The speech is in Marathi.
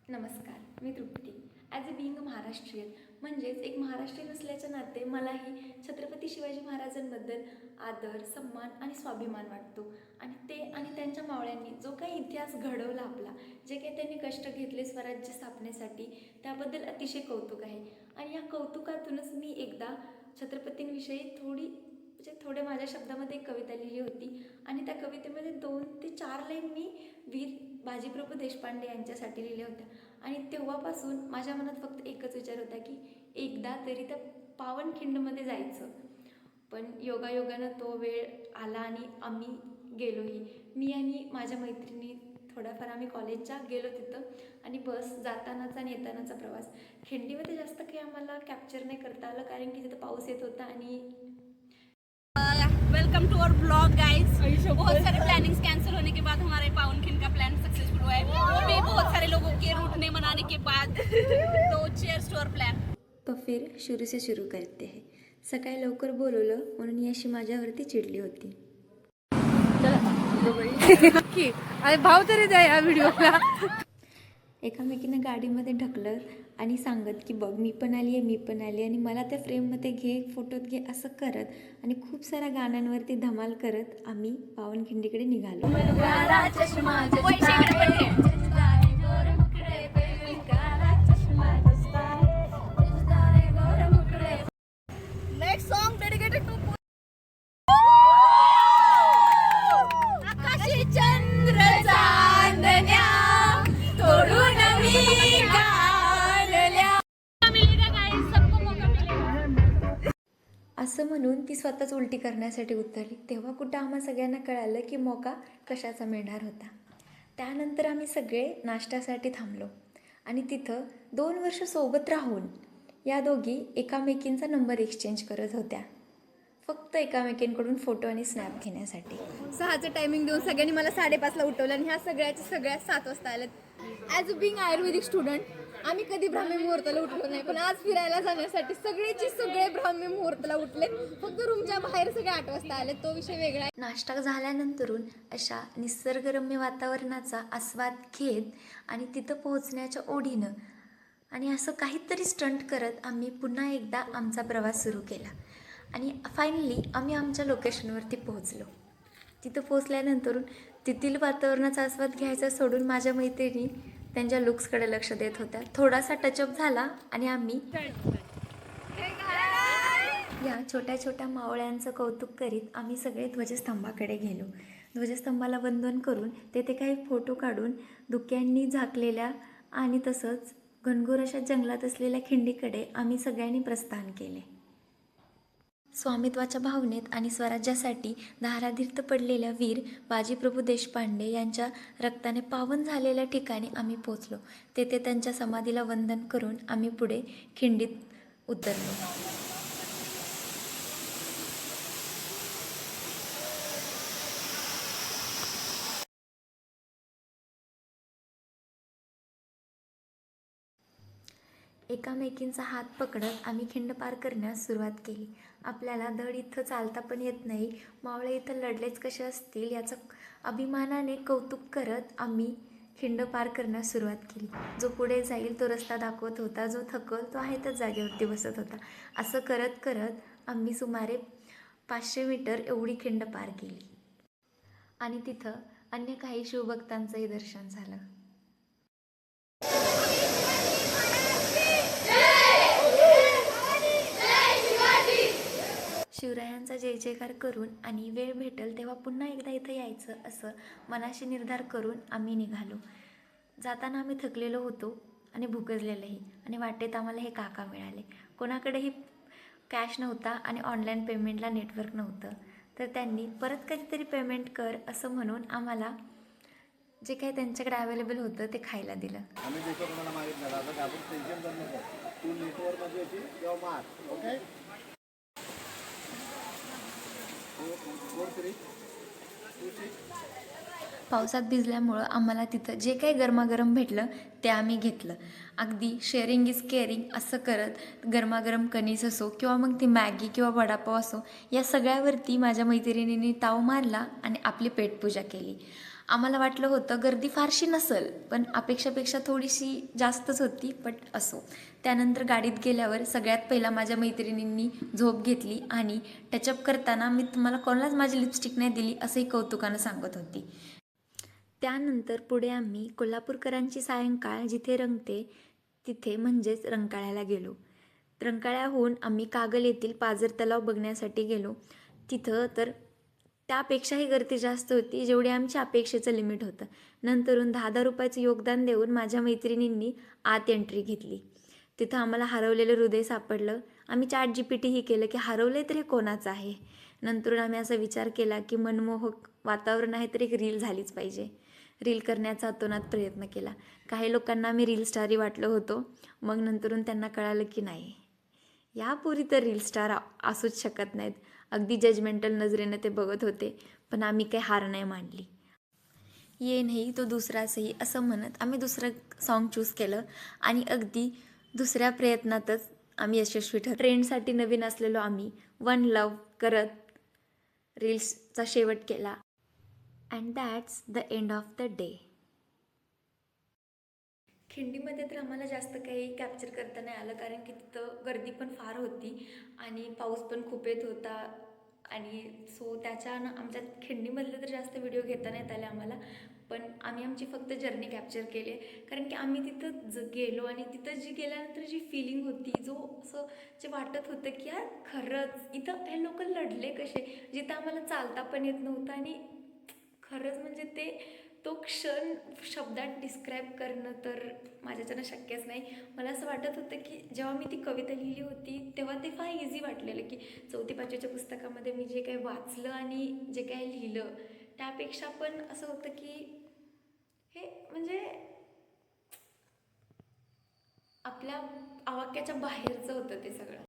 नमस्कार, मी Trupti. As a being a Maharashtrian म्हणजेच एक महाराष्ट्रीयन असल्याच्या नाते मलाही छत्रपती शिवाजी महाराजांबद्दल आदर, सन्मान आणि स्वाभिमान वाटतो. आणि ते आणि त्यांच्या मावळ्यांनी जो काही इतिहास घडवला आपला, जे काही त्यांनी कष्ट घेतले स्वराज्य स्थापनेसाठी, त्याबद्दल अतिशय कौतुक आहे. आणि या कौतुकातूनच मी एकदा छत्रपतींविषयी थोडे माझ्या शब्दामध्ये एक कविता लिहिली होती. आणि त्या कवितेमध्ये 2 ते 4 लाईन मी वीर बाजीप्रभू देशपांडे यांच्यासाठी लिहिल्या होत्या. आणि तेव्हापासून माझ्या मनात फक्त एकच विचार होता की एकदा तरी त्या पावनखिंडमध्ये जायचं. पण योगायोगानं तो वेळ आला आणि आम्ही गेलोही. मी आणि माझ्या मैत्रिणी थोड्याफार आम्ही कॉलेजच्या गेलो तिथं. आणि बस जातानाचा आणि येतानाचा प्रवास खिंडीमध्ये जास्त काही आम्हाला कॅप्चर नाही करता आलं, कारण की तिथं पाऊस येत होता. आणि welcome to our blog guys. बहुत सारे प्लानिंग्स कैंसिल होने के बाद हमारे पावनखिंड का प्लान सक्सेसफुल हुआ है, वो भी बहुत सारे लोगों के रूठने मनाने के बाद। तो चीयर्स टू अवर प्लान। तो फिर शुरू से शुरू करते हैं. सकाळी लवकर बोलवलं म्हणून ही अशी माझ्यावरती चिडली होती. अरे भाव तरी द्या या व्हिडिओला. एकामेकीनं गाडीमध्ये ढकलत आणि सांगत की बघ मी पण आली आहे आणि मला त्या फ्रेममध्ये घे, फोटोत घे असं करत आणि खूप साऱ्या गाण्यांवरती धमाल करत आम्ही पावनखिंडीकडे निघालो. नेक्स्ट सॉन्ग डेडिकेटेड टू आकाशी चंद्र चांदण्या तोडून मी गाणल्या. मिलेगा गाइस, सबको मौका मिलेगा. असं म्हणून ती स्वतःच उलटी करण्यासाठी उतरली. तेव्हा कुठं आम्हा सगळ्यांना कळालं की मौका कशाचा मिळणार होता. त्यानंतर आम्ही सगळे नाश्त्यासाठी थांबलो. आणि तिथं 2 वर्ष सोबत राहून या दोघी एकामेकींचा नंबर एक्सचेंज करत होत्या, फक्त एकामेकींकडून फोटो आणि स्नॅप घेण्यासाठी. 6चं टायमिंग देऊन सगळ्यांनी मला 5:30ला उठवलं आणि ह्या सगळ्या 7 वाजता आल्यात. As a being ayurvedic student आम्ही कधी ब्राह्मी मुहूर्ताला उठलो नाही, पण आज फिरायला जाण्यासाठी सगळे ब्राह्मी मुहूर्ताला उठले. फक्त रूमच्या बाहेर सगळे 8 वाजता आले, तो विषय वेगळा आहे. नाश्ता झाल्यानंतरून अशा निसर्गरम्य वातावरणाचा आस्वाद घेत आणि तिथं पोहोचण्याच्या ओढीनं आणि असं काहीतरी स्टंट करत आम्ही पुन्हा एकदा आमचा प्रवास सुरू केला. आणि फायनली आम्ही आमच्या लोकेशनवरती पोहोचलो. तिथं पोहोचल्यानंतरून तेथील वातावरणाचा आस्वाद घ्यायचा सोडून माझ्या मैत्रिणी त्यांच्या लुक्सकडे लक्ष देत होत्या. थोडासा टचअप झाला आणि आम्ही या छोट्या छोट्या मावळ्यांचं कौतुक करीत आम्ही सगळे ध्वजस्तंभाकडे गेलो. ध्वजस्तंभाला वंदन करून तेथे काही फोटो काढून धुक्यांनी झाकलेल्या आणि तसंच घनघोर अशा जंगलात असलेल्या खिंडीकडे आम्ही सगळ्यांनी प्रस्थान केले. स्वामित्वाच्या भावनेत आणि स्वराज्यासाठी धारातीर्थी पडलेल्या वीर बाजीप्रभू देशपांडे यांच्या रक्ताने पावन झालेल्या ठिकाणी आम्ही पोचलो. तेथे त्यांच्या समाधीला वंदन करून आम्ही पुढे खिंडीत उतरलो. एकामेकींचा हात पकडत आम्ही खिंड पार करण्यास सुरुवात केली. आपल्याला धड इथं चालता पण येत नाही, मावळे इथं लढलेच कसे असतील याचं अभिमानाने कौतुक करत आम्ही खिंड पार करण्यास सुरुवात केली. जो पुढे जाईल तो रस्ता दाखवत होता, जो थकल तो आहे त्याच जागेवरती बसत होता. असं करत करत आम्ही सुमारे 500 मीटर एवढी खिंड पार केली. आणि तिथं अन्य काही शिवभक्तांचंही दर्शन झालं. शिवरायांचा जय जयकार करून आणि वेळ भेटेल तेव्हा पुन्हा एकदा इथं यायचं असं मनाशी निर्धार करून आम्ही निघालो. जाताना आम्ही थकलेलो होतो आणि भुकजलेलंही. आणि वाटेत आम्हाला हे काका मिळाले. कोणाकडेही कॅश नव्हता आणि ऑनलाईन पेमेंटला नेटवर्क नव्हतं. तर त्यांनी परत कधीतरी पेमेंट कर असं म्हणून आम्हाला जे काही त्यांच्याकडे अवेलेबल होतं ते खायला दिलं. आम्ही देतो तुम्हाला मागितलं दादा, आपण टेन्शन करू नको. तू नेटवर्कमध्ये येशील किंवा मार. ओके. पावसात भिजल्यामुळं आम्हाला तिथं जे काही गरमागरम भेटलं ते आम्ही घेतलं. अगदी शेअरिंग इज केअरिंग असं करत गरमागरम कणीस असो किंवा मग ती मॅगी किंवा वडापाव असो, या सगळ्यावरती माझ्या मैत्रिणींनी ताव मारला आणि आपली पेटपूजा केली. आम्हाला वाटलं होतं गर्दी फारशी नसेल, पण अपेक्षापेक्षा थोडीशी जास्तच होती, बट असो. त्यानंतर गाडीत गेल्यावर सगळ्यात पहिला माझ्या मैत्रिणींनी झोप घेतली आणि टचअप करताना मी तुम्हाला कोणालाच माझी लिपस्टिक नाही दिली असंही कौतुकानं सांगत होती. त्यानंतर पुढे आम्ही कोल्हापूरकरांची सायंकाळ जिथे रंगते तिथे म्हणजेच रंकाळ्याला गेलो. रंकाळ्याहून आम्ही कागल येथील पाझर तलाव बघण्यासाठी गेलो. तिथं तर त्यापेक्षाही गर्दी जास्त होती, जेवढी आमच्या अपेक्षेचं लिमिट होतं. नंतरून 10-10 रुपयाचं योगदान देऊन माझ्या मैत्रिणींनी आत एंट्री घेतली. तिथं आम्हाला हरवलेलं हृदय सापडलं. आम्ही ChatGPT ही केलं की हरवलं तर हे कोणाचं आहे. नंतरून आम्ही असा विचार केला की मनमोहक वातावरण आहे तर एक रील झालीच पाहिजे. रील करण्याचा अतोनात प्रयत्न केला. काही लोकांना आम्ही रील स्टारही वाटलो होतो. मग नंतरून त्यांना कळालं की नाही, यापूर्वी तर रील स्टार असूच शकत नाहीत. अगदी जजमेंटल नजरेनं ते बघत होते, पण आम्ही काही हार नाही मानली. ये नाही तो दुसरा सही असं म्हणत आम्ही दुसरं सॉन्ग चूज केलं आणि अगदी दुसऱ्या प्रयत्नातच आम्ही यशस्वी ठरलो. ट्रेंडसाठी नवीन असलेलो आम्ही वन लव करत रील्सचा शेवट केला. And that's the end of the day. खिंडीमध्ये तर आम्हाला जास्त काही कॅप्चर करता नाही आलं, कारण की तिथं गर्दी पण फार होती आणि पाऊस पण खूप येत होता. आणि सो त्याच्यानं आमच्या खिंडीमधले तर जास्त व्हिडिओ घेता नाहीत आले आम्हाला. पण आम्ही आमची फक्त जर्नी कॅप्चर केली, कारण की आम्ही तिथं गेलो आणि तिथं जी गेल्यानंतर जी फिलिंग होती, जो असं जे वाटत होतं की यार खरंच इथं हे लोक लढले कसे, जिथं आम्हाला चालता पण येत नव्हतं. आणि खरंच म्हणजे तो क्षण शब्दात डिस्क्राईब करणं तर माझ्याच्यानं शक्यच नाही. मला असं वाटत होतं की जेव्हा मी ती कविता लिहिली होती तेव्हा ते फार इझी वाटलेलं, की 4थी-5वीच्या पुस्तकामध्ये मी जे काही वाचलं आणि जे काही लिहिलं त्यापेक्षा पण असं होतं की हे म्हणजे आपल्या आवाक्याच्या बाहेरचं होतं ते सगळं.